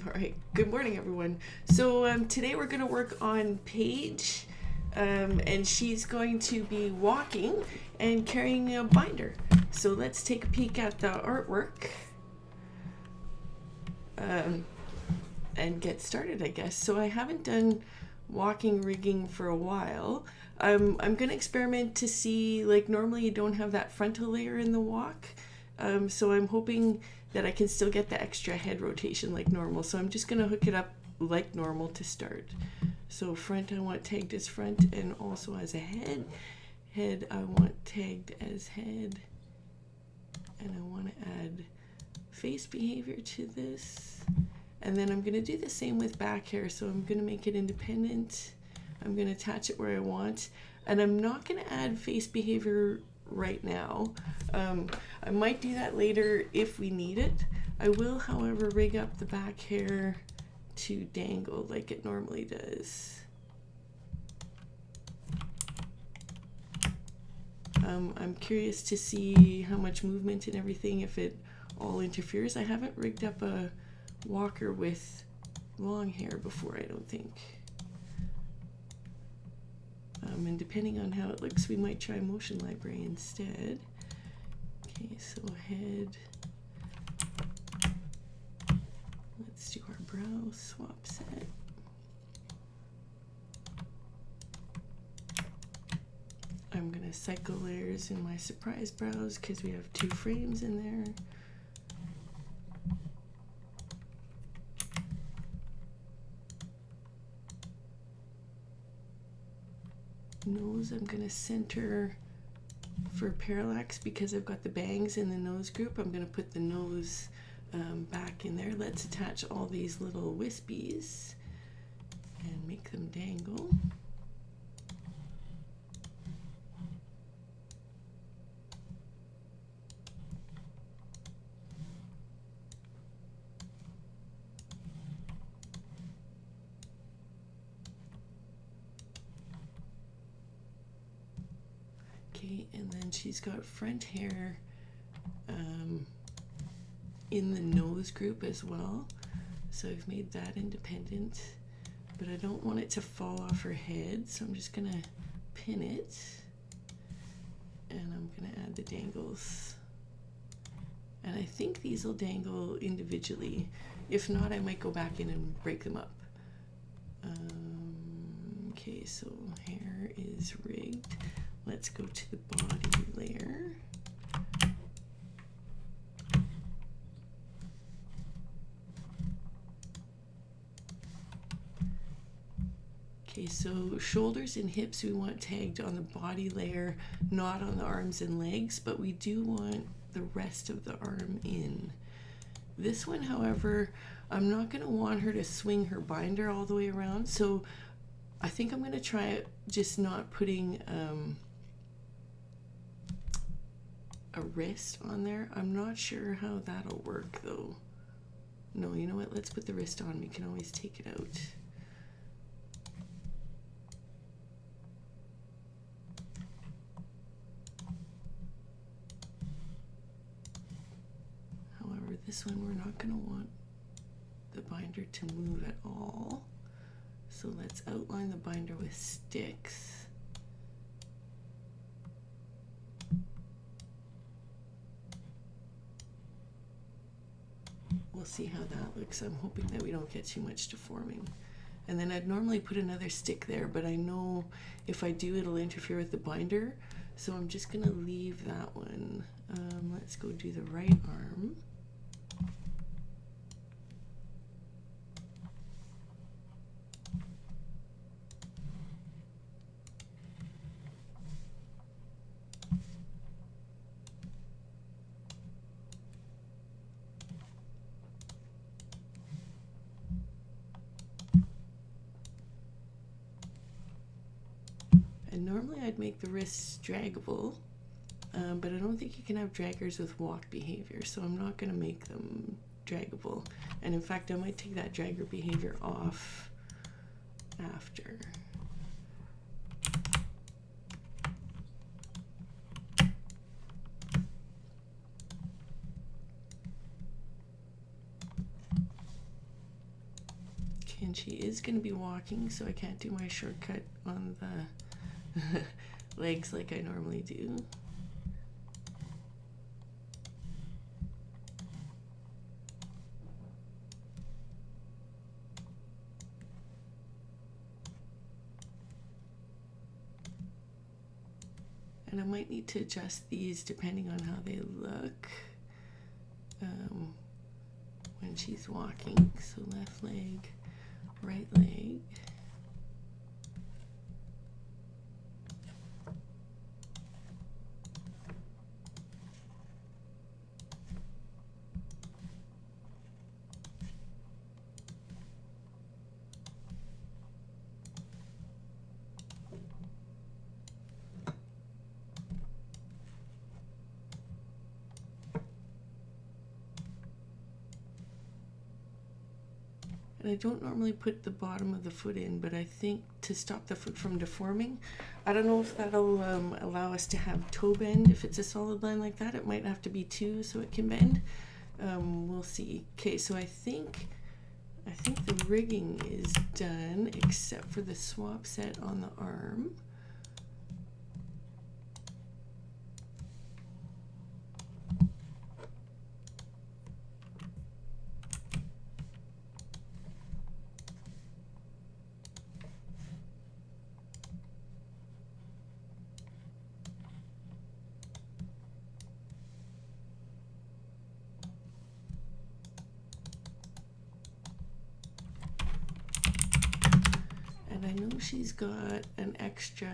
All right, good morning, everyone. So today we're going to work on Paige, and she's going to be walking and carrying a binder. So let's take a peek at the artwork and get started, I guess. So I haven't done walking rigging for a while. I'm going to experiment to see, like, normally you don't have that frontal layer in the walk. So I'm hoping that I can still get the extra head rotation like normal. So I'm just going to hook it up like normal to start. So front I want tagged as front and also as a head. Head I want tagged as head. And I want to add face behavior to this. And then I'm going to do the same with back hair. So I'm going to make it independent. I'm going to attach it where I want. And I'm not going to add face behavior right now. I might do that later if we need it. I will, however, rig up the back hair to dangle like it normally does. I'm curious to see how much movement and everything, if it all interferes. I haven't rigged up a walker with long hair before, I don't think. And depending on how it looks, we might try Motion Library instead. Okay, so head. Let's do our brow swap set. I'm going to cycle layers in my surprise brows because we have 2 frames in there. Nose I'm going to center for parallax because I've got the bangs in the nose group. I'm going to put the nose back in there. Let's attach all these little wispies and make them dangle. Okay, and then she's got front hair in the nose group as well. So I've made that independent, but I don't want it to fall off her head, so I'm just gonna pin it, and I'm gonna add the dangles. And I think these will dangle individually. If not, I might go back in and break them up. Okay, so hair is rigged. Let's go to the body layer. Okay, so shoulders and hips we want tagged on the body layer, not on the arms and legs, but we do want the rest of the arm in. This one, however, I'm not going to want her to swing her binder all the way around, so I think I'm going to try just not putting a wrist on there. I'm not sure how that'll work though. No, you know what? Let's put the wrist on. We can always take it out. However, this one we're not going to want the binder to move at all. So let's outline the binder with sticks. We'll see how that looks. I'm hoping that we don't get too much deforming. And then I'd normally put another stick there, but I know if I do, it'll interfere with the binder. So I'm just gonna leave that one. Let's go do the right arm. And normally I'd make the wrists draggable, but I don't think you can have draggers with walk behavior, so I'm not going to make them draggable. And in fact, I might take that dragger behavior off after. And she is going to be walking, so I can't do my shortcut on the legs like I normally do. And I might need to adjust these depending on how they look when she's walking. So left leg, right leg. And I don't normally put the bottom of the foot in, but I think to stop the foot from deforming, I don't know if that'll allow us to have toe bend. If it's a solid line like that, it might have to be two so it can bend. We'll see. Okay, so I think the rigging is done except for the swap set on the arm. I know she's got an extra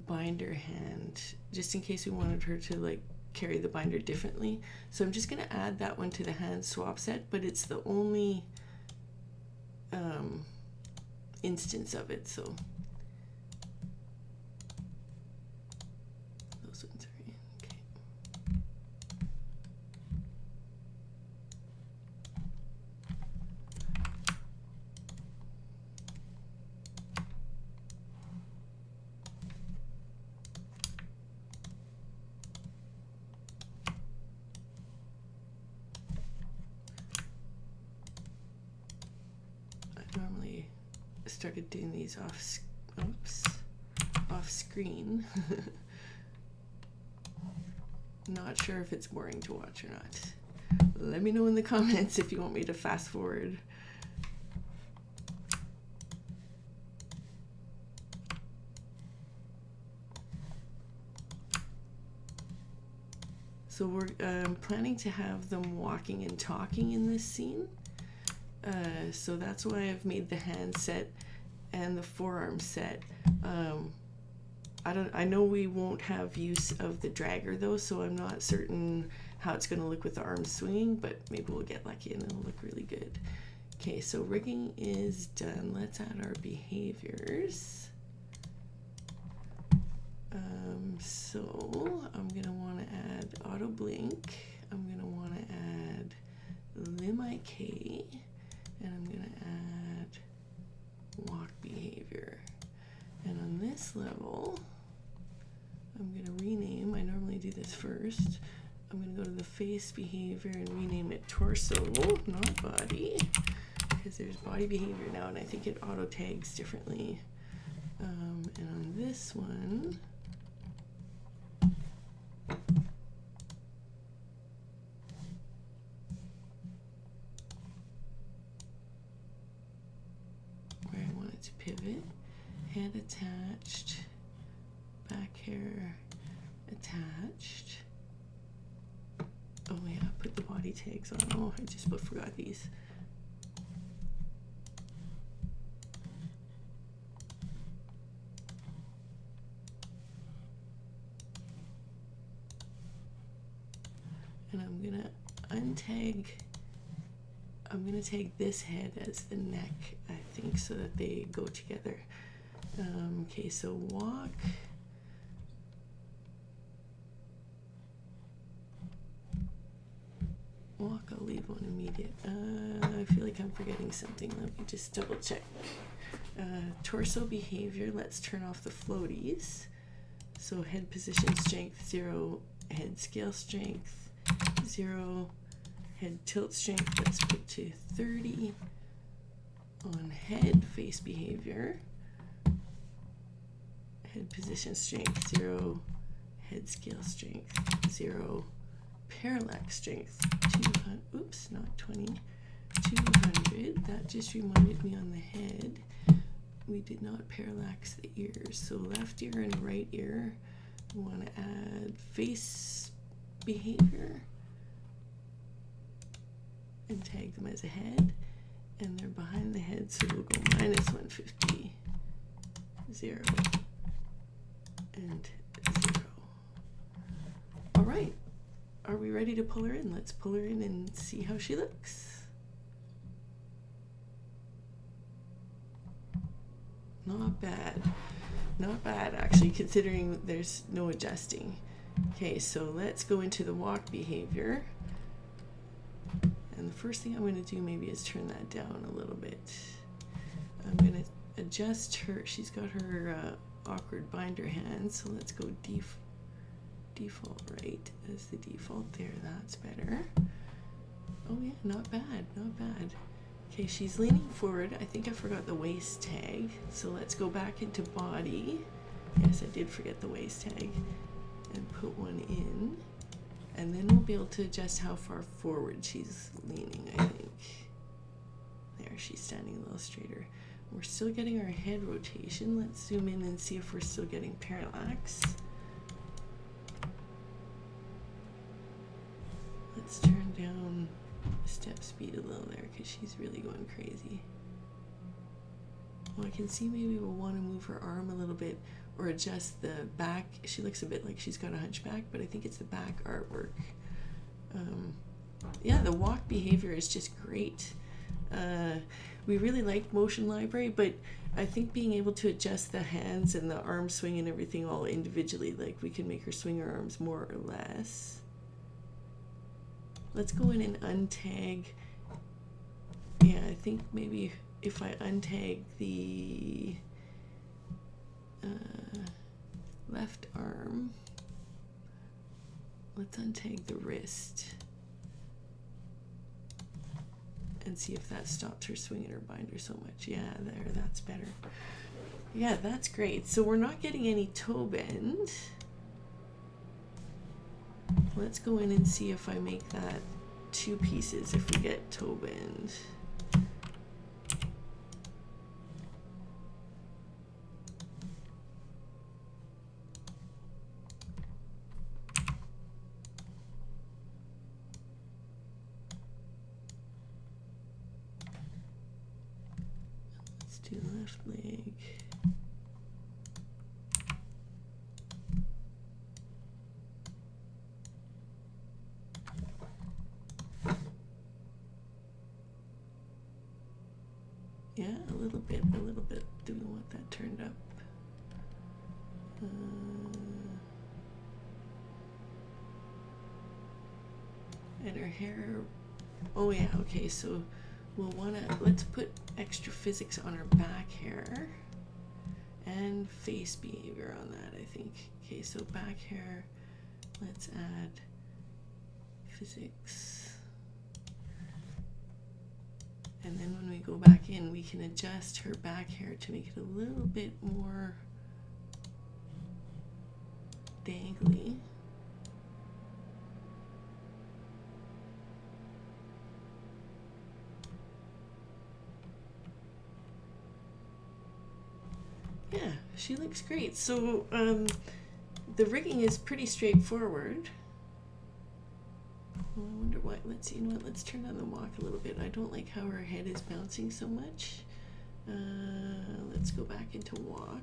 binder hand just in case we wanted her to like carry the binder differently. So I'm just going to add that one to the hand swap set, but it's the only instance of it. So those ones are in. Okay. Normally started doing these off screen. Not sure if it's boring to watch or not. Let me know in the comments if you want me to fast forward. So we're planning to have them walking and talking in this scene. So that's why I've made the hand set and the forearm set. I know we won't have use of the dragger though, so I'm not certain how it's going to look with the arms swinging, but maybe we'll get lucky and it'll look really good. Okay, so rigging is done. Let's add our behaviors. So I'm going to want to add auto blink. I'm going to want to add lim IK. And I'm going to add walk behavior. And on this level, I'm going to rename. I normally do this first. I'm going to go to the face behavior and rename it torso, not body, because there's body behavior now, and I think it auto tags differently. And on this one, to pivot, head attached, back hair attached. Oh yeah, put the body tags on. Oh, I just forgot these. And I'm gonna untag. I'm going to take this head as the neck, I think, so that they go together. Okay, so walk. Walk, I'll leave on immediate. I feel like I'm forgetting something. Let me just double check. Torso behavior, let's turn off the floaties. So head position strength 0, head scale strength 0. Head tilt strength, let's put to 30. on head face behavior, head position strength 0, head scale strength 0, parallax strength 200, oops, not 20, 200. That just reminded me on the head, we did not parallax the ears. So left ear and right ear, we want to add face behavior and tag them as a head. And they're behind the head, so we'll go minus 150, 0, and 0. All right, are we ready to pull her in? Let's pull her in and see how she looks. Not bad. Not bad, actually, considering there's no adjusting. Okay, so let's go into the walk behavior. And the first thing I'm going to do maybe is turn that down a little bit. I'm going to adjust her. She's got her awkward binder hand, so let's go default right as the default there. That's better. Oh yeah, not bad, not bad. Okay, she's leaning forward. I think I forgot the waist tag, so let's go back into body. Yes, I did forget the waist tag, and put one in. And then we'll be able to adjust how far forward she's leaning, I think. There, she's standing a little straighter. We're still getting our head rotation. Let's zoom in and see if we're still getting parallax. Let's turn down the step speed a little there because she's really going crazy. Well, I can see maybe we'll want to move her arm a little bit or adjust the back. She looks a bit like she's got a hunchback, but I think it's the back artwork. Yeah, the walk behavior is just great. We really like Motion Library, but I think being able to adjust the hands and the arm swing and everything all individually, like we can make her swing her arms more or less. Let's go in and untag. Yeah, I think maybe if I untag the left arm, let's untag the wrist and see if that stops her swinging her binder so much. Yeah, there, that's better. Yeah, that's great. So we're not getting any toe bend. Let's go in and see if I make that 2 pieces if we get toe bend. Let's do left leg. Yeah, a little bit, a little bit. Do we want that turned up? And her hair, oh yeah, okay, so we'll wanna, let's put extra physics on her back hair and face behavior on that, I think. Okay, so back hair, let's add physics. And then when we go back in, we can adjust her back hair to make it a little bit more dangly. Yeah, she looks great. So the rigging is pretty straightforward. Well, I wonder what, let's see, you know what, let's turn down the walk a little bit. I don't like how her head is bouncing so much. Let's go back into walk.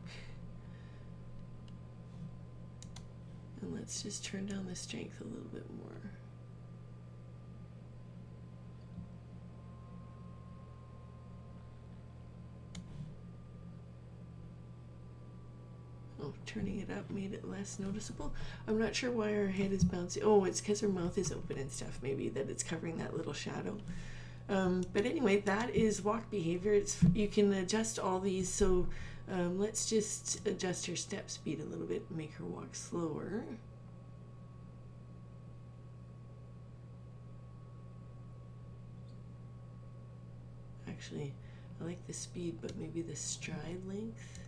And let's just turn down the strength a little bit more. Oh, turning it up made it less noticeable. I'm not sure why her head is bouncing. Oh, it's because her mouth is open and stuff, maybe, that it's covering that little shadow. But anyway, that is walk behavior. You can adjust all these. So let's just adjust her step speed a little bit and make her walk slower. Actually, I like the speed, but maybe the stride length.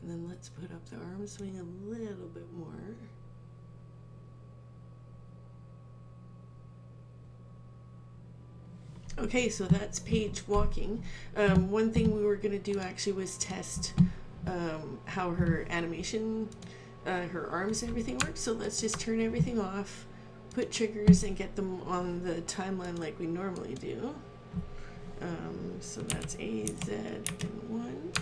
And then let's put up the arm swing a little bit more. Okay, so that's Paige walking. One thing we were going to do actually was test how her animation, her arms and everything works. So let's just turn everything off, put triggers, and get them on the timeline like we normally do. So that's A, Z, and 1.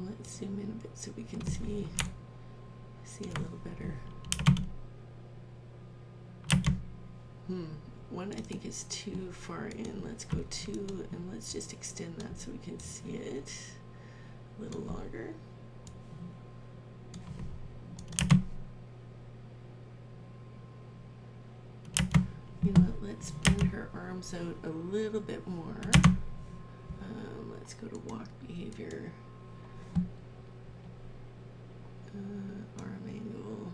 Let's zoom in a bit so we can see a little better. One I think is too far in. Let's go 2 and let's just extend that so we can see it a little longer. You know what, let's bend her arms out a little bit more. Let's go to walk behavior. Arm angle.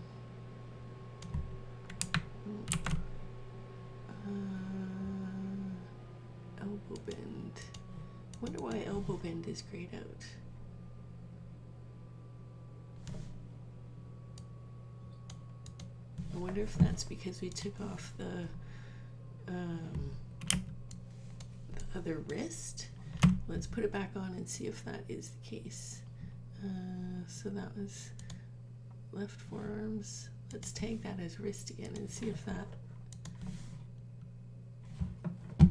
Elbow bend. Wonder why elbow bend is grayed out. I wonder if that's because we took off the other wrist. Let's put it back on and see if that is the case. So that was left forearms. Let's tag that as wrist again and see if that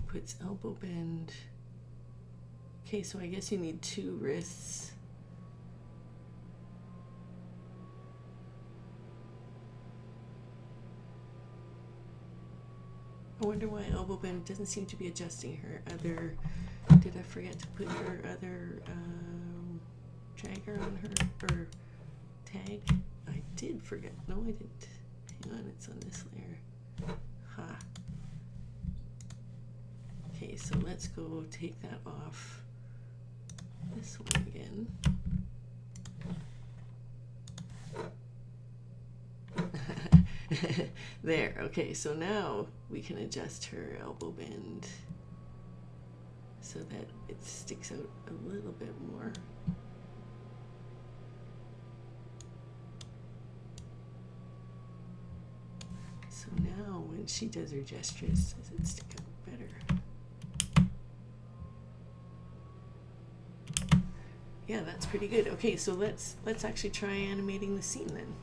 puts elbow bend. Okay, so I guess you need 2 wrists. I wonder why elbow bend doesn't seem to be adjusting her other. Did I forget to put her other dragger on her, or tag? I did forget. No, I didn't. Hang on, it's on this layer. Ha. Okay, so let's go take that off this one again. There, okay, so now we can adjust her elbow bend so that it sticks out a little bit more. So now when she does her gestures, does it stick out better? Yeah, that's pretty good. Okay, so let's actually try animating the scene then.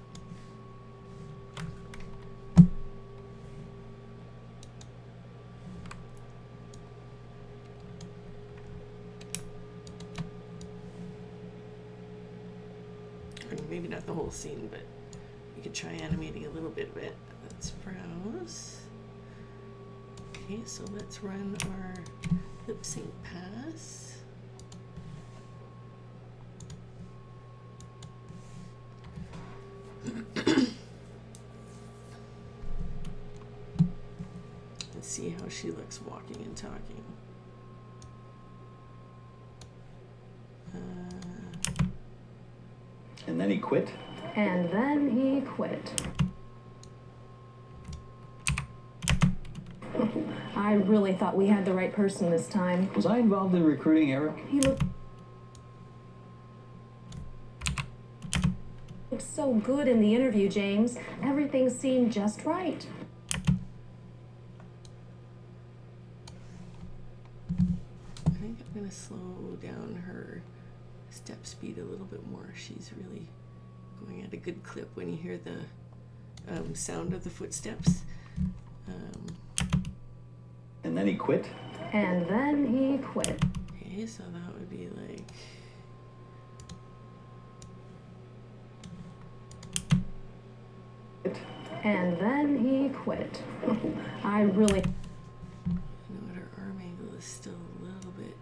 Or maybe not the whole scene, but we could try animating a little bit of it. Let's browse. Okay, so let's run our lip sync pass. Let's see how she looks walking and talking. And then he quit? And then he quit. I really thought we had the right person this time. Was I involved in recruiting Eric? He looked so good in the interview, James. Everything seemed just right. I think I'm going to slow down her step speed a little bit more. She's really going at a good clip when you hear the sound of the footsteps. And then he quit? And then he quit. Okay, so that would be like... And then he quit. I really... You know what, our arm angle is still a little bit...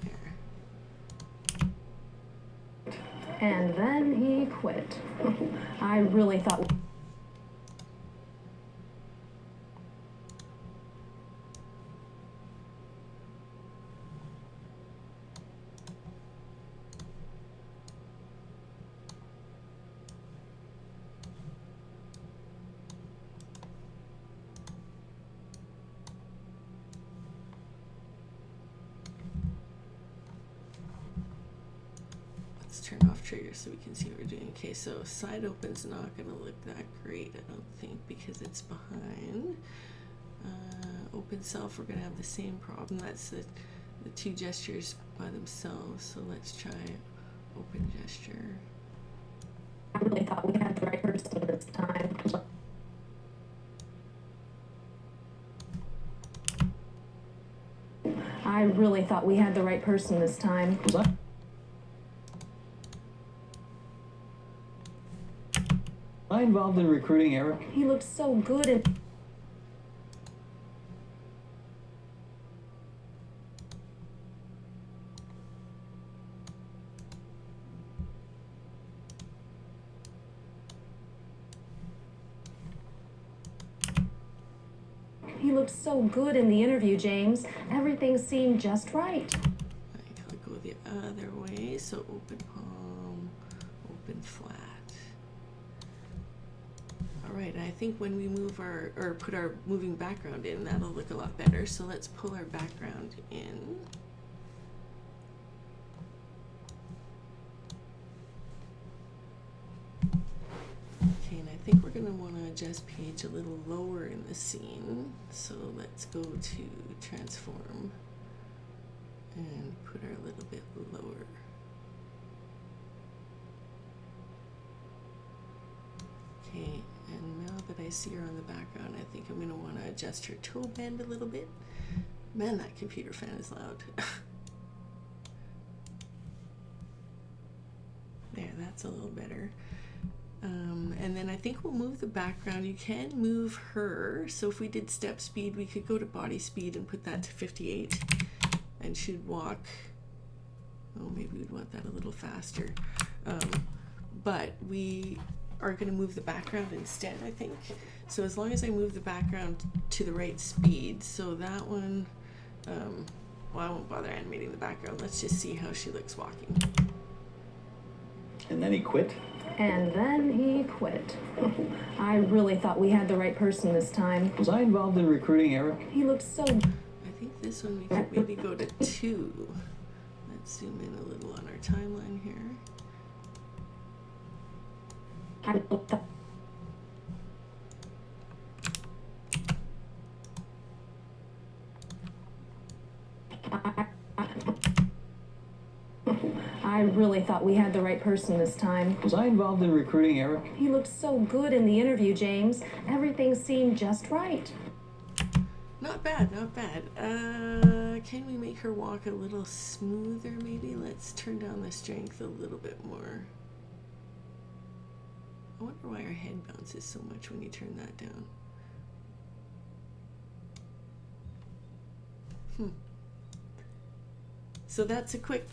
There. And then he quit. I really thought... Let's turn off trigger so we can see what we're doing. Okay, so side open's not going to look that great, I don't think, because it's behind. Open self, we're going to have the same problem. That's the two gestures by themselves. So let's try open gesture. I really thought we had the right person this time. I really thought we had the right person this time. Was I involved in recruiting Eric? He looked so good and... He looked so good in the interview, James. Everything seemed just right. I gotta go the other way. So open palm, open flat. Alright, I think when we move our, or put our moving background in, that'll look a lot better. So let's pull our background in. Okay, and I think we're going to want to adjust Paige a little lower in the scene. So let's go to transform and put her a little bit lower. Okay, and now that I see her on the background, I think I'm going to want to adjust her toe bend a little bit. Man, that computer fan is loud. There, that's a little better. And then I think we'll move the background. You can move her. So if we did step speed, we could go to body speed and put that to 58. And she'd walk. Oh, maybe we'd want that a little faster. But we are going to move the background instead, I think. So as long as I move the background to the right speed, so that one, well, I won't bother animating the background. Let's just see how she looks walking. And then he quit? And then he quit. I really thought we had the right person this time. Was I involved in recruiting Eric? He looked so... I think this one we could maybe go to 2. Let's zoom in a little on our timeline here. I really thought we had the right person this time. Was I involved in recruiting Eric? He looked so good in the interview, James. Everything seemed just right. Not bad, not bad. Can we make her walk a little smoother maybe? Let's turn down the strength a little bit more. I wonder why her head bounces so much when you turn that down. So that's a quick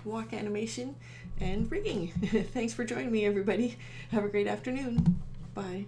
walk animation and rigging. Thanks for joining me, everybody. Have a great afternoon. Bye.